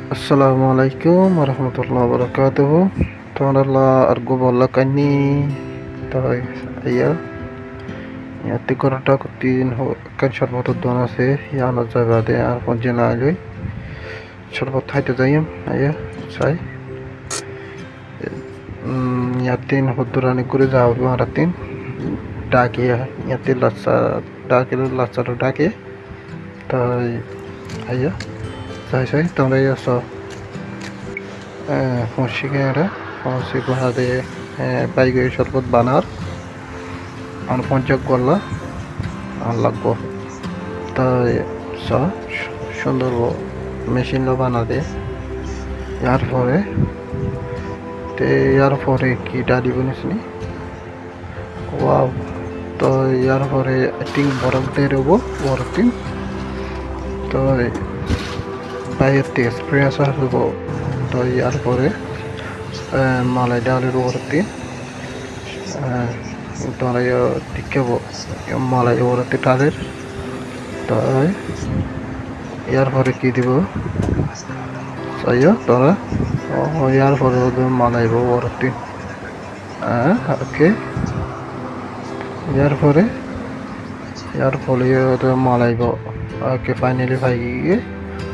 Assalamualaikum warahmatullahi wabarakatuh. Tuhanallah argo bolla kani tahu iya ya tikorata kutin ho kan sharbat dona se ya na jaga de ar ponjena aloi sharbat haite jayem iya sai yatin hodurani করে যাও মারাতিন ডাকে ইয়াতে লাচ্চা ডাকে তাই আইয়া sai তোমরা আছো ফসিকেরা foci গুহাতে বাইগে শরবত বানার আর পঞ্চাক গল্লা আর লাগবো তাই সুন্দর মেশিনও বানাতে ইয়ার পরে কি ডালি বানিয়েছি ওয়াও তো ইয়ার পরে টিং বরফ দিয়ে দেবো বরফ টিং তো বাইরের থেকে স্প্রে আসা দেবো তো ইয়ার পরে মালাই ডালের ওরতি তোমরা দেখাবো মালাই ওরতি ডালের তাই ইয়ার পরে কি দিব চাইও তোরা ইয়ার পরে মালাইব ওরতি ওকে ইয়ার পরে মালাইব ওকে ফাইনালি ভাই গিয়ে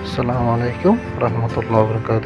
আসসালামু আলাইকুম রহমতুল্লাহ বরকাত